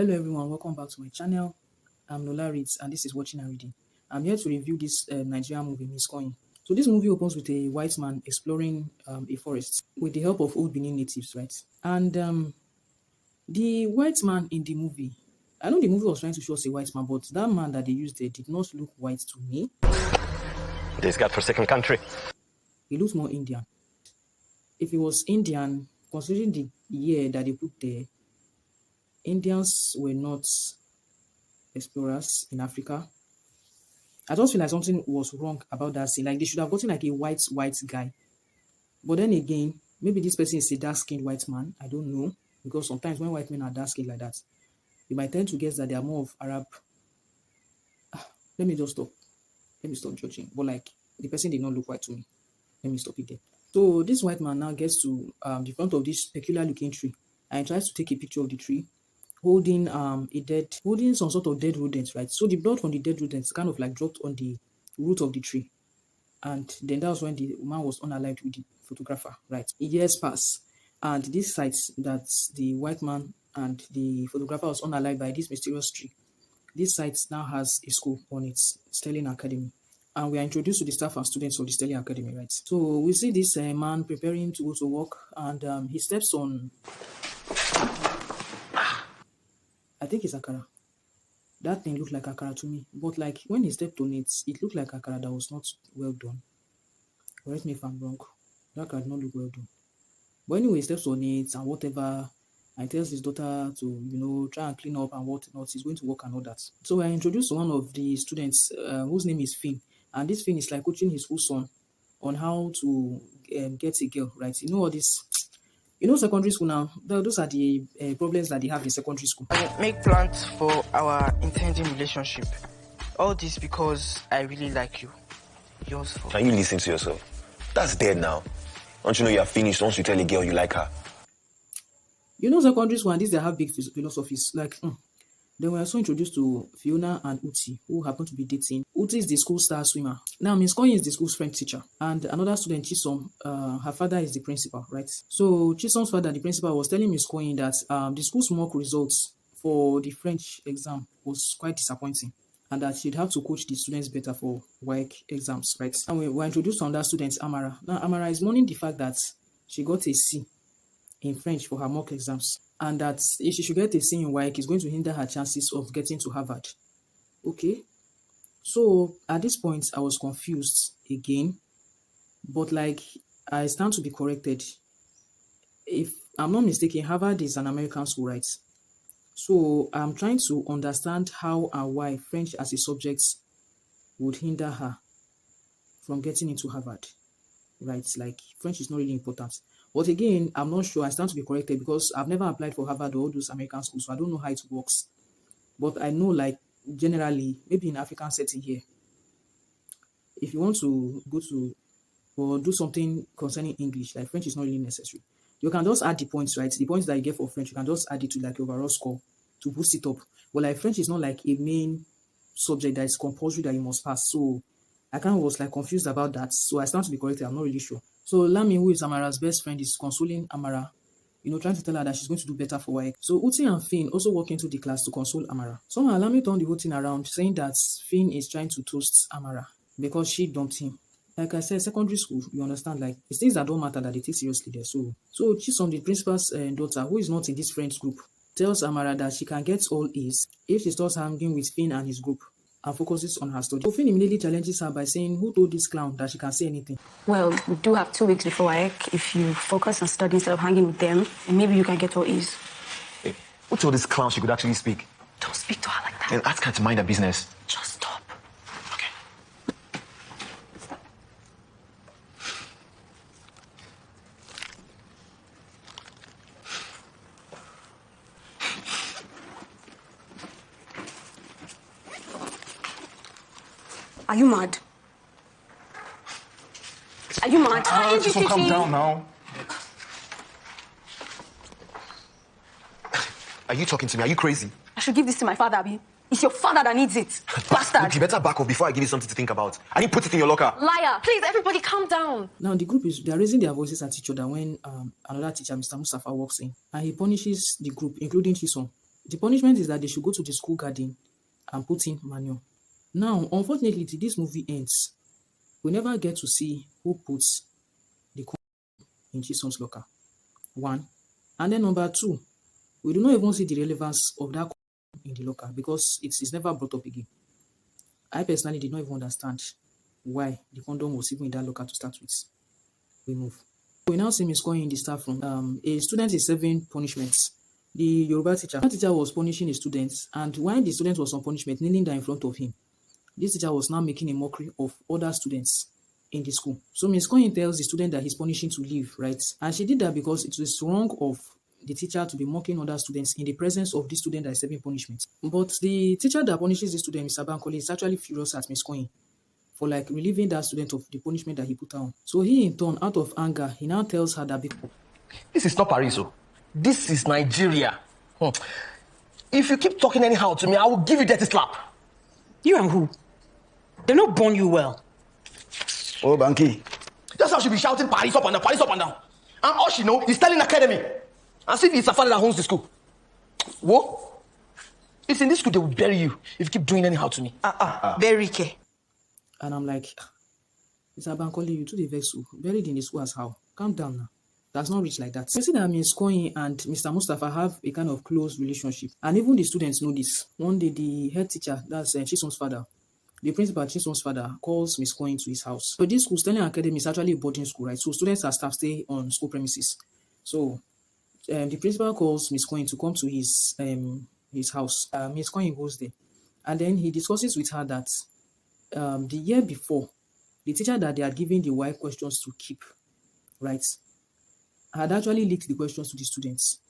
Hello everyone, welcome back to my channel. I'm Nola Reads and this is Watching and Reading. I'm here to review this Nigerian movie, Miss Kayin. So this movie opens with a white man exploring a forest with the help of old Benin natives, right? And the white man in the movie, I know the movie was trying to show us a white man, but that man that they used there did not look white to me. This godforsaken country. He looked more Indian. If he was Indian, considering the year that they put there, Indians were not explorers in Africa. I just feel like something was wrong about that scene. Like they should have gotten like a white guy. But then again, maybe this person is a dark-skinned white man. I don't know. Because sometimes when white men are dark-skinned like that, you might tend to guess that they are more of Arab. Let me just stop. Let me stop judging. But like the person did not look white to me. Let me stop it there. So this white man now gets to the front of this peculiar looking tree and tries to take a picture of the tree, holding some sort of dead rodent, right? So the blood from the dead rodents kind of like dropped on the root of the tree. And then that was when the man was unalived with the photographer, right? Years pass, and this site that the white man and the photographer was unalived by this mysterious tree, this site now has a school on it, Sterling Academy. And we are introduced to the staff and students of the Sterling Academy, right? So we see this man preparing to go to work, and he steps on, I think it's akara. That thing looked like akara to me. But like when he stepped on it, it looked like akara that was not well done. Correct me if I'm wrong. That akara did not look well done. But anyway, he steps on it and whatever, and tells his daughter to, try and clean up and whatnot. He's going to work and all that. So we are introduced to one of the students whose name is Finn. And this Finn is like coaching his full son on how to get a girl, right? You know all this. Secondary school now, those are the problems that they have in secondary school. Make plans for our intending relationship. All this because I really like you. Yours for. Can you listen to yourself? That's dead now. Don't you know you are finished once you tell a girl you like her? Secondary school and these they have big philosophies. Then we are also introduced to Fiona and Uti, who happen to be dating. Uti is the school star swimmer. Now, Miss Kayin is the school's French teacher. And another student, Chisom, her father is the principal, right? So Chisom's father, the principal, was telling Miss Kayin that the school's mock results for the French exam was quite disappointing. And that she'd have to coach the students better for WAEC exams, right? And we were introduced to another student, Amara. Now, Amara is mourning the fact that she got a C in French for her mock exams, and that if she should get a C in WAEC, it's going to hinder her chances of getting to Harvard. Okay, so at this point, I was confused again, but like I stand to be corrected. If I'm not mistaken, Harvard is an American school, right? So I'm trying to understand how and why French as a subject would hinder her from getting into Harvard, right? Like French is not really important. But again, I'm not sure. I stand to be corrected because I've never applied for Harvard or all those American schools, so I don't know how it works. But I know, like, generally, maybe in African setting here, if you want to go to or do something concerning English, like French is not really necessary. You can just add the points, right? The points that you get for French, you can just add it to like your overall score to boost it up. But like French is not like a main subject that is compulsory that you must pass. So I kind of was like confused about that. So I stand to be corrected. I'm not really sure. So Lami, who is Amara's best friend, is consoling Amara, trying to tell her that she's going to do better for WAEC. So Uti and Finn also walk into the class to console Amara. Somehow Lami turned the whole thing around, saying that Finn is trying to toast Amara because she dumped him. Like I said, secondary school, you understand, like it's things that don't matter that they take seriously there. So Chisom, the principal's daughter, who is not in this friends group, tells Amara that she can get all A's if she starts hanging with Finn and his group and focuses on her study. So Finn immediately challenges her by saying, who told this clown that she can say anything? Well, we do have 2 weeks before WAEC. If you focus on study instead of hanging with them, and maybe you can get all E's. Hey, who told this clown she could actually speak? Don't speak to her like that. And ask her to mind her business. Just stop. Okay. Are you mad? Are you mad? Just calm down now. Are you talking to me? Are you crazy? I should give this to my father, Abi. It's your father that needs it. Bastard. Look, you better back off before I give you something to think about. I didn't put it in your locker. Liar. Please, everybody calm down. Now, the group they are raising their voices at each other when another teacher, Mr. Mustafa, walks in. And he punishes the group, including Chisom, The punishment is that they should go to the school garden and put in manure. Now, unfortunately, till this movie ends, we never get to see who puts the corn in Chison's locker. One. And then number two, we do not even see the relevance of that corn in the locker because it is never brought up again. I personally did not even understand why the condom was even in that locker to start with. We move. We now see Miss Kayin in the staff room. A student is serving punishments. The Yoruba teacher was punishing the students, and while the student was on punishment, kneeling down in front of him, this teacher was now making a mockery of other students in the school. So Miss Kayin tells the student that he's punishing to leave, right? And she did that because it was wrong of the teacher to be mocking other students in the presence of the student that is serving punishment. But the teacher that punishes the student, Mr. Bankole, is actually furious at Miss Kayin for like relieving that student of the punishment that he put on. So he in turn, out of anger, he now tells her that this is not Paris, oh. This is Nigeria. If you keep talking anyhow to me, I will give you dirty slap. You and who? They not born you well. Oh, Banky. That's how she be shouting Paris up and down, Paris up and down. And all she know is telling academy. As if it's a father that owns the school. Whoa. It's in this school they will bury you if you keep doing anyhow to me. Very care. And I'm like, Mr. Bankole, you to the vessel, buried in the school as how? Calm down now. That's not rich like that. You see that Ms. Kayin and Mr. Mustafa have a kind of close relationship. And even the students know this. One day, the head teacher, that's Chison's father, the principal, Chison's father, calls Ms. Kayin to his house. So this school, Sterling Academy, is actually a boarding school, right? So students and staff stay on school premises. So the principal calls Ms. Kayin to come to his house. Ms. Kayin goes there. And then he discusses with her that the year before, the teacher that they had given the Y questions to keep, right, had actually leaked the questions to the students.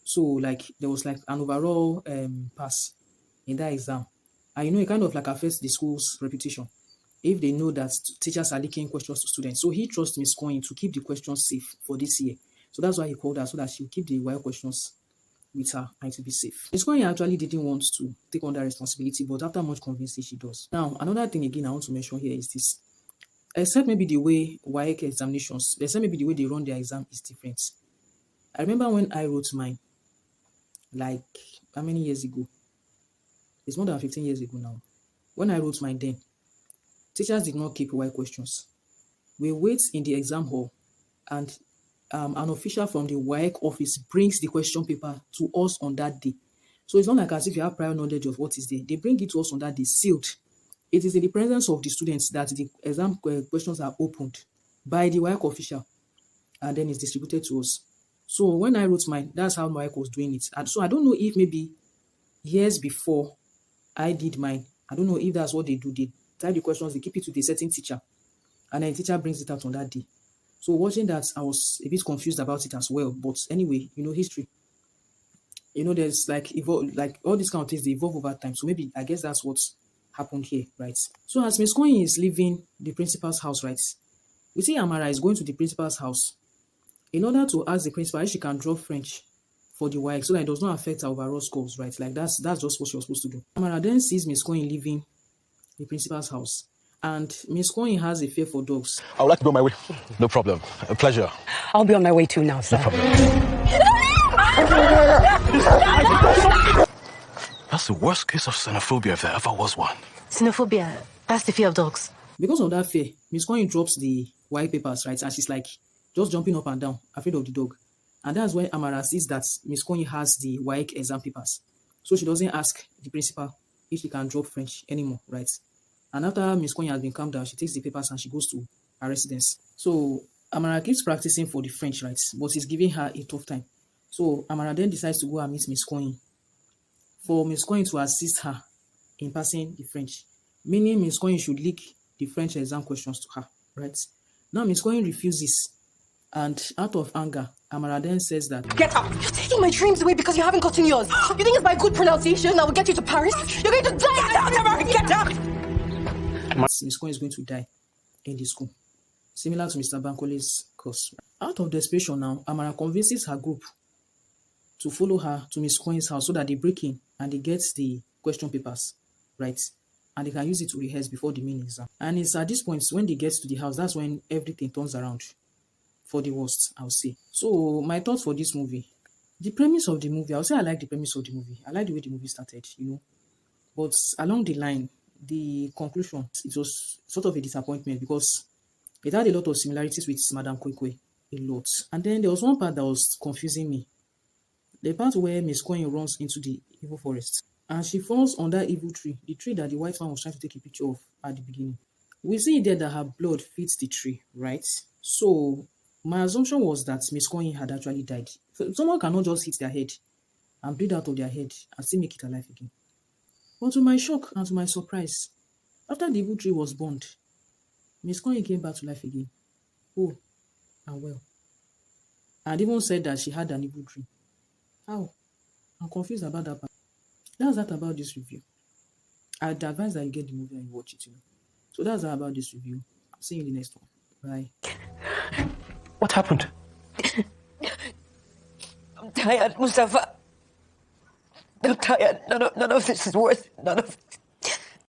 So like there was like an overall pass in that exam. And you know, it kind of like affects the school's reputation if they know that teachers are leaking questions to students. So he trusts Ms. Kayin to keep the questions safe for this year. So that's why he called her, so that she'll keep the Y questions with her and to be safe. Ms. Kayin actually didn't want to take on that responsibility, but after much convincing, she does. Now, another thing again I want to mention here is this. Except maybe the way WAEC examinations, except maybe the way they run their exam is different. I remember when I wrote mine, like how many years ago? It's more than 15 years ago now. When I wrote mine then, teachers did not keep WAEC questions. We wait in the exam hall and an official from the WAEC office brings the question paper to us on that day. So it's not like as if you have prior knowledge of what is there. They bring it to us on that day, sealed. It is in the presence of the students that the exam questions are opened by the WAEC official and then it's distributed to us. So when I wrote mine, that's how WAEC was doing it. And so I don't know if maybe years before I did mine, I don't know if that's what they do. They type the questions, they keep it to the certain teacher, and then the teacher brings it out on that day. So watching that, I was a bit confused about it as well. But anyway, you know, history. You know, there's like all these kind of things, they evolve over time. So maybe I guess that's what's happened here, right? So as Ms. Kayin is leaving the principal's house, right? We see Amara is going to the principal's house in order to ask the principal if she can drop French for the WAEC so that it does not affect her overall scores, right? Like that's just what she was supposed to do. Amara then sees Ms. Kayin leaving the principal's house. And Ms. Kayin has a fear for dogs. I would like to go my way. No problem. A pleasure. I'll be on my way too now, sir. No problem. That's the worst case of xenophobia if there ever was one. Xenophobia, that's the fear of dogs. Because of that fear, Ms. Kayin drops the white papers, right? And she's like just jumping up and down, afraid of the dog. And that's when Amara sees that Ms. Kayin has the WAEC exam papers. So she doesn't ask the principal if she can drop French anymore, right? And after Ms. Kayin has been calmed down, she takes the papers and she goes to her residence. So Amara keeps practicing for the French, right? But it's giving her a tough time. So Amara then decides to go and meet Ms. Kayin for Ms. Kayin to assist her in passing the French. Meaning Ms. Kayin should leak the French exam questions to her, right? Now Ms. Kayin refuses. And out of anger, Amara then says that, Get up! You're taking my dreams away because you haven't gotten yours. You think it's my good pronunciation that will get you to Paris? You're going to die! Get out, Amara! Get up! Ms. Kayin is going to die in the school. Similar to Mr. Bankole's course. Out of desperation now, Amara convinces her group to follow her to Ms. Kayin's house so that they break in and they get the question papers, right? And they can use it to rehearse before the main exam. And it's at this point, when they get to the house, that's when everything turns around for the worst, I'll say. So my thoughts for this movie, The premise of the movie, I would say I like the premise of the movie. I like the way the movie started, But along the line, the conclusion, it was sort of a disappointment because it had a lot of similarities with Madame Kwekwe, a lot. And then there was one part that was confusing me. The part where Miss Koyin runs into the evil forest and she falls on that evil tree, the tree that the white man was trying to take a picture of at the beginning. We see there that her blood fits the tree, right? So my assumption was that Miss Koyin had actually died. So someone cannot just hit their head and bleed out of their head and still make it alive again. But to my shock and to my surprise, after the evil tree was burned, Miss Koyin came back to life again. Oh, and well. And even said that she had an evil dream. How? I'm confused about that part. That's that about this review. I'd advise that you get the movie and you watch it, So that's that about this review. See you in the next one. Bye. What happened? I'm tired, Mustafa. I'm tired. None of this is worth it. None of it.